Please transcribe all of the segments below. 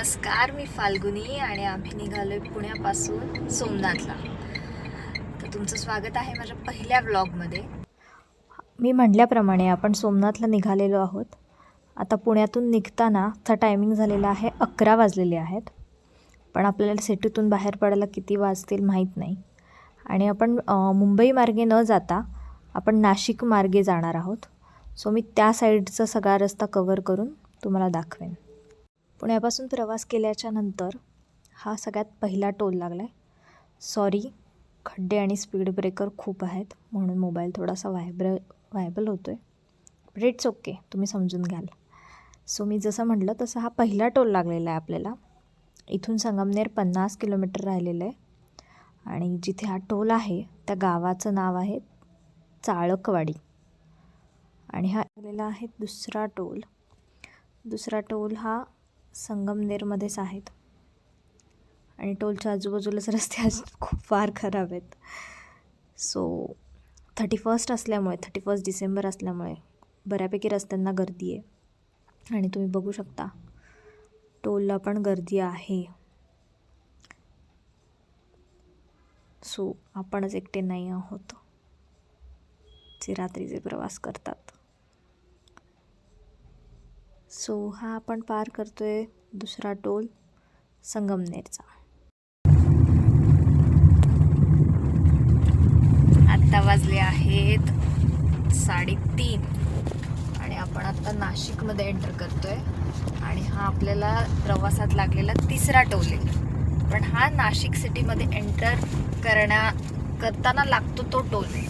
नमस्कार, मी फाल्गुनी आणि आम्ही निघालोय पुण्यापासून सोमनाथला. तर तुमचं स्वागत आहे माझ्या पहिल्या व्लॉगमध्ये. मी म्हटल्याप्रमाणे आपण सोमनाथला निघालेलो आहोत. आता पुण्यातून निघतानाचा टायमिंग झालेला आहे 11 वाजलेले आहेत. पण आपल्याला सिटीतून बाहेर पडायला किती वाजतील माहीत नाही. आणि आपण मुंबई मार्गे न जाता आपण नाशिक मार्गे जाणार आहोत. सो मी त्या साईडचा सगळा रस्ता कवर करून तुम्हाला दाखवेन. पुण्यापासून प्रवास केल्याच्या नंतर हा सगळ्यात पहिला टोल लागला आहे. सॉरी, खड्डे आणि स्पीड ब्रेकर खूप आहेत म्हणून मोबाईल थोडासा व्हायबल होतो आहे. बट इट्स ओके, तुम्ही समजून घ्याल. सो मी जसं म्हटलं तसं हा पहिला टोल लागलेला आहे आपल्याला. इथून संगमनेर 50 किलोमीटर राहिलेलं आहे. आणि जिथे हा टोल आहे त्या गावाचं नाव आहे चाळकवाडी. आणि हा लागलेला आहे दुसरा टोल. दुसरा टोल हा संगमनेरमध्येच आहेत. आणि टोलच्या आजूबाजूलाच रस्ते खूप फार खराब आहेत. सो 31 डिसेंबर असल्यामुळे बऱ्यापैकी रस्त्यांना गर्दी आहे. आणि तुम्ही बघू शकता टोलला पण गर्दी आहे. सो आपणच एकटे नाही आहोत जे रात्रीचे प्रवास करतात. सो हा आपण पार करतोय दुसरा टोल संगमनेरचा. आत्ता वाजले आहेत 3:30 आणि आपण आत्ता नाशिकमध्ये एंटर करतोय. आणि हा आपल्याला प्रवासात लागलेला तिसरा टोल आहे. पण हा नाशिक सिटीमध्ये एंटर करताना लागतो तो टोल आहे.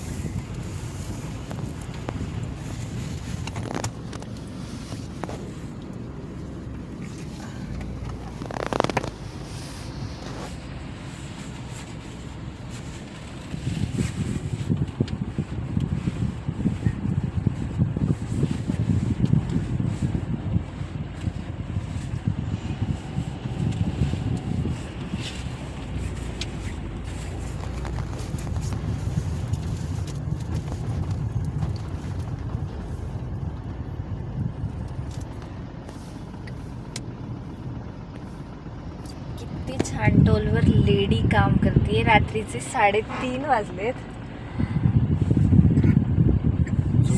किती छान टोलवर लेडी काम करते. रात्रीचे 3:30 वाजलेत.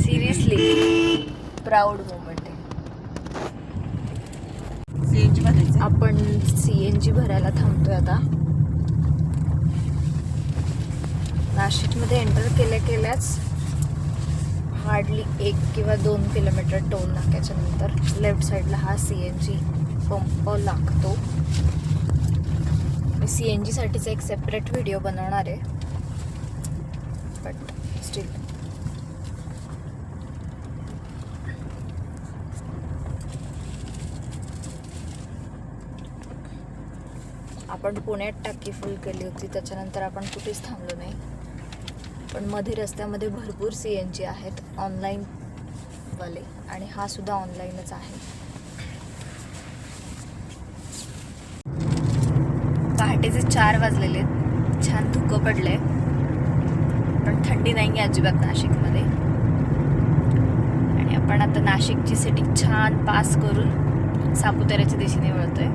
सिरियसली प्राऊड मोमेंट आहे. आपण CNG भरायला थांबतोय आता. नाशिकमध्ये एंटर केल्याच हार्डली 1 किंवा 2 किलोमीटर टोल नाक्याच्या नंतर लेफ्ट साईडला हा CNG पंप लागतो. मी CNG साठीचा एक सेपरेट व्हिडिओ बनवणार आहे. बट स्टील आपण पुण्यात टाकी फुल केली होती. त्याच्यानंतर आपण कुठेच थांबलो नाही. पण मध्ये रस्त्यामध्ये भरपूर CNG आहेत ऑनलाईन वाले. आणि हा सुद्धा ऑनलाईनच आहे. पहाटेचे 4 वाजलेले. छान धुकं पडलंय पण थंडी नाही आहे अजिबात नाशिकमध्ये. आणि आपण आता नाशिकची सिटी छान पास करून सापुताऱ्याच्या दिशेने वळतोय.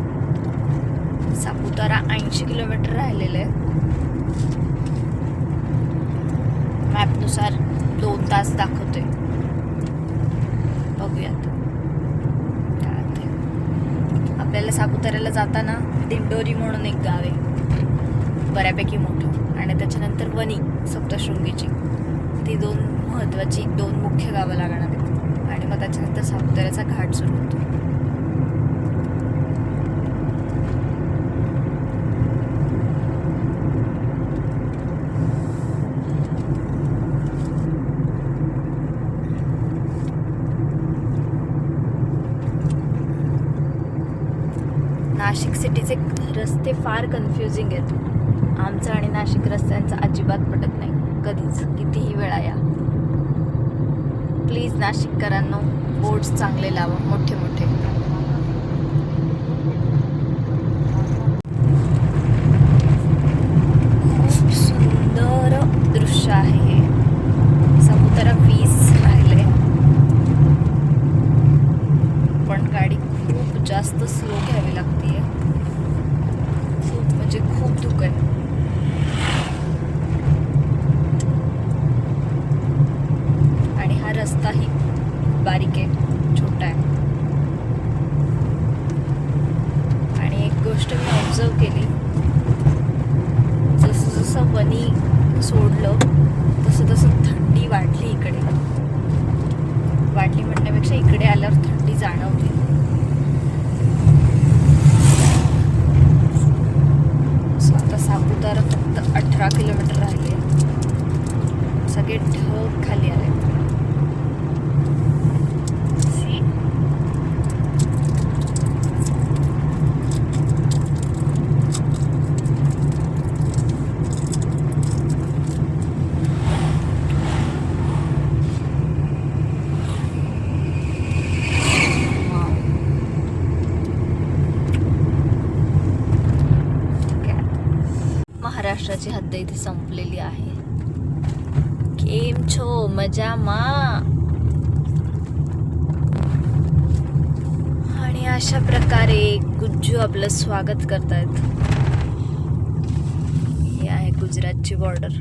सापुतारा 80 किलोमीटर राहिलेलं आहे. मॅपनुसार 2 तास दाखवतोय. बघूयात. आपल्याला सापुताऱ्याला जाताना दिंडोरी म्हणून एक गाव आहे बऱ्यापैकी मोठं. आणि त्याच्यानंतर वणी सप्तशृंगीची. ती 2 महत्त्वाची 2 मुख्य गावं लागणार आहेत. आणि मग त्याच्यानंतर सापुताऱ्याचा घाट सुरू होतो. नाशिक सिटीचे रस्ते फार कन्फ्युजिंग आहेत. आमचं आणि नाशिक रस्त्यांचं अजिबात पटत नाही कधीच. कितीही वेळा या. प्लीज नाशिककरांनो, बोर्ड्स चांगले लावा, मोठे मोठे. खूप सुंदर दृश्य आहे हे. सापुतारा 20 राहिले पण गाडी खूप जास्त स्लो घ्यावी लागते. रस्ताही बारीक आहे, छोटा आहे. आणि एक गोष्ट मी ऑब्झर्व केली, जसं जसं वनी सोडलं तसं तसं थंडी वाढली. इकडे वाढली म्हणण्यापेक्षा इकडे आल्यावर थंडी जाणवली. आता सापुतारा फक्त 18 किलोमीटर राहिले. सगळे ढग खाली आले. महाराष्ट्राची हद्द इथे संपलेली आहे. केम छो मजा मा. आणि अशा प्रकारे गुज्जू आपलं स्वागत करतायत. ही आहे गुजरातची बॉर्डर.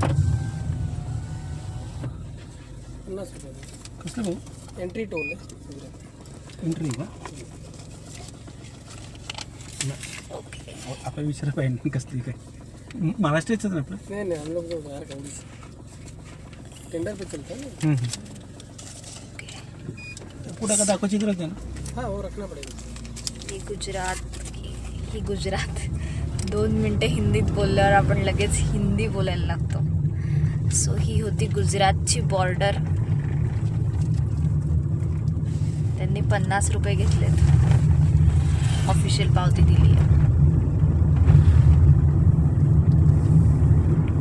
कसलं एंट्री टोल एंट्री का आपल्या विचार पाहिजे कसली काय महाराष्ट्राच ना आपलं. नहीं नहीं, हम लोग तो बाहर का टेंडर पे चलता है ना. पुढे का दाखवायची गरज आहे ना. हाँ, वो रखना पड़ेगा. ही गुजरात 2 मिनटं हिंदीत बोलल्यावर आपण लगेच हिंदी बोलायला लागतो. सो ही होती गुजरातची बॉर्डर. त्यांनी 50 रुपये घेतलेत. ऑफिशियल पावती दिली आहे.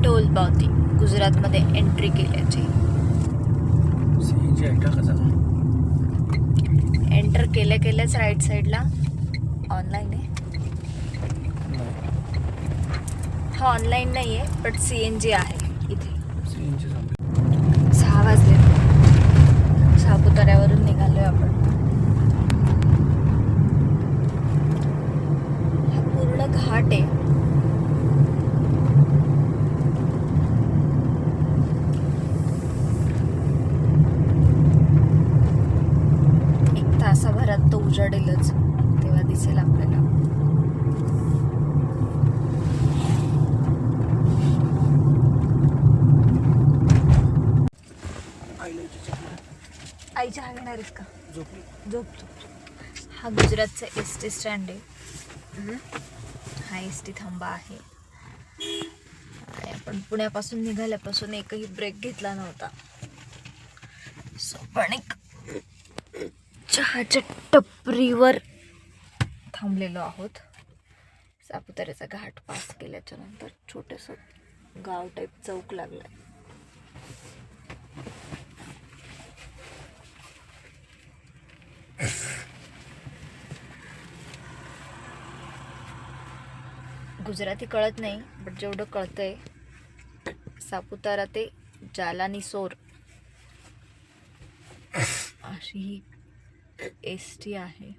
टोल पावती गुजरातमध्ये एंट्री केल्याची. एंटर केल्या केल्याच राईट साईडला ऑनलाईन आहे. हा ऑनलाईन नाही आहे, बट CNG आहे इथे. 6 वाजले. सापुताऱ्यावरून निघालोय आपण. हा पूर्ण घाट आहे. तासाभरात तो उजाडेलच, तेव्हा दिसेल आपल्याला. आई चहा घेणार आहेस का? झोप झोप. हा गुजरातचा SD स्टँड आहे. हा SD थांबा आहे. आणि आपण पुण्यापासून निघाल्यापासून एकही ब्रेक घेतला नव्हता. सो पण एक चहाच्या टपरीवर थांबलेलो आहोत. सापुताऱ्याचा घाट पास केल्याच्या नंतर छोटंसं गाव टाईप चौक लागलाय. गुजराती कळत नाही, बट जेवढं कळतंय सापुतारा ते जालानीसोर अशी ही SD आहे.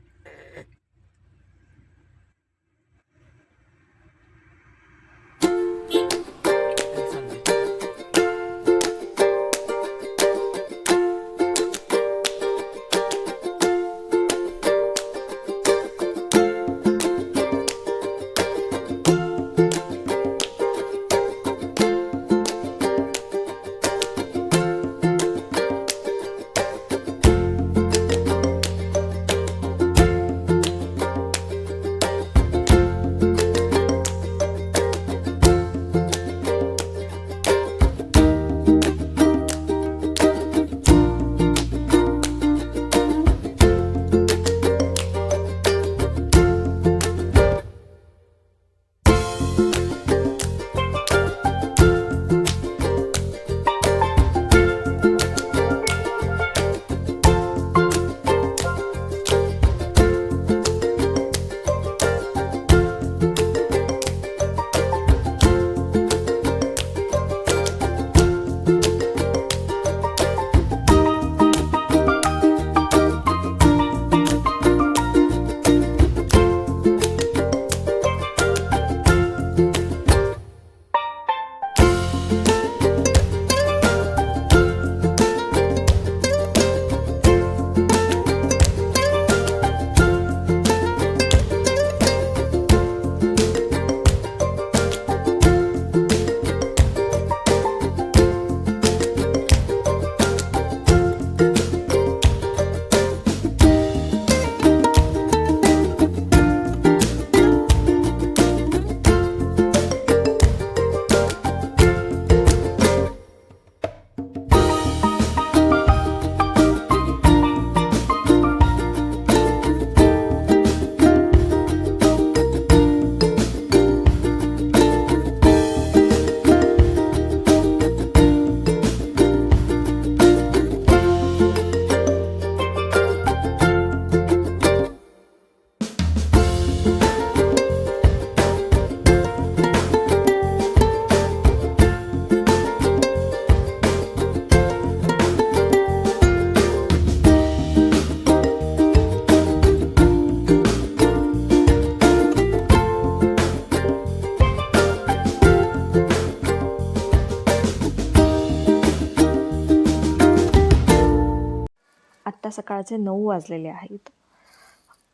आत्ता सकाळचे 9 वाजलेले आहेत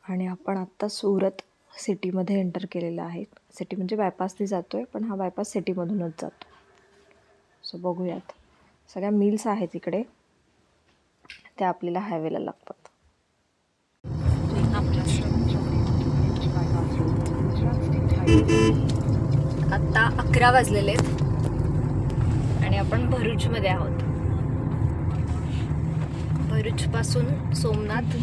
आणि आपण आत्ता सुरत सिटीमध्ये एंटर केलेलं आहे. सिटी म्हणजे बायपासने जातो आहे, पण हा बायपास सिटीमधूनच जातो. सो बघूयात. सगळ्या मिल्स आहेत इकडे, त्या आपल्याला हायवेला लागतात. आत्ता 11 वाजलेले आहेत आणि आपण भरूचमध्ये आहोत. भरूचपासून सोमनाथ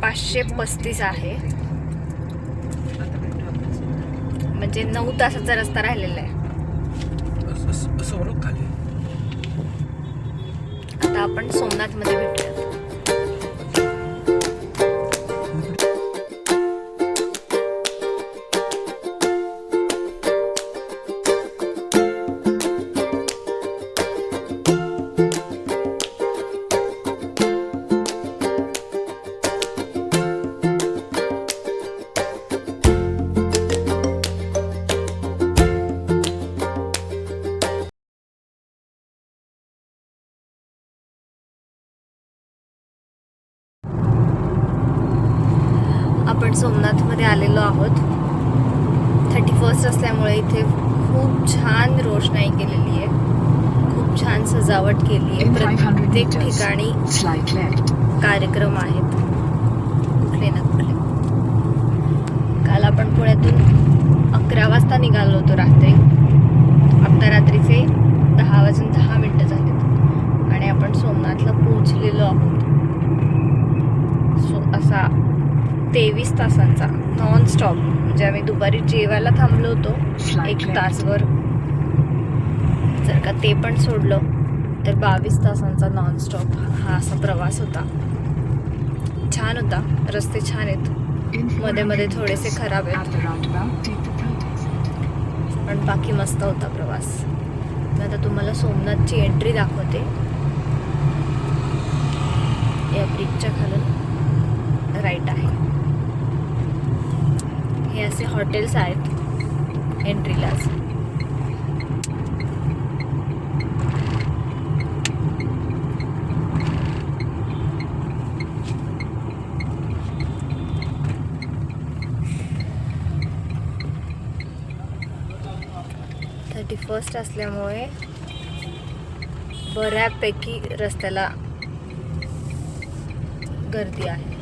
535 आहे, म्हणजे 9 तासाचा रस्ता राहिलेला आहे. आता आपण सोमनाथमध्ये भेटूया. आपण सोमनाथमध्ये आलेलो आहोत. 31 असल्यामुळे इथे खूप छान रोषणाई केलेली आहे, खूप छान सजावट केली आहे. प्रत्येक ठिकाणी कार्यक्रम आहेत, कुठले ना कुठले. काल आपण पुण्यातून 11 वाजता निघालो होतो रात्री. आता रात्रीचे 10:10 झालेत आणि आपण सोमनाथला पोहोचलेलो आहोत. सो असा 23 तासांचा नॉन स्टॉप, म्हणजे आम्ही दुपारी जेवायला थांबलो होतो 1 तासभर, जर का ते पण सोडलं तर 22 तासांचा नॉन स्टॉप हा असा प्रवास होता. छान होता, रस्ते छान आहेत, मध्ये मध्ये थोडेसे खराब आहेत, पण बाकी मस्त होता प्रवास. मी आता तुम्हाला सोमनाथची एंट्री दाखवते. या ब्रिजच्या खालून राईट आहे. हे असे हॉटेल्स आहेत एंट्रीलाच. फर्स्ट असल्यामुळे बऱ्यापैकी रस्त्याला गर्दी आहे.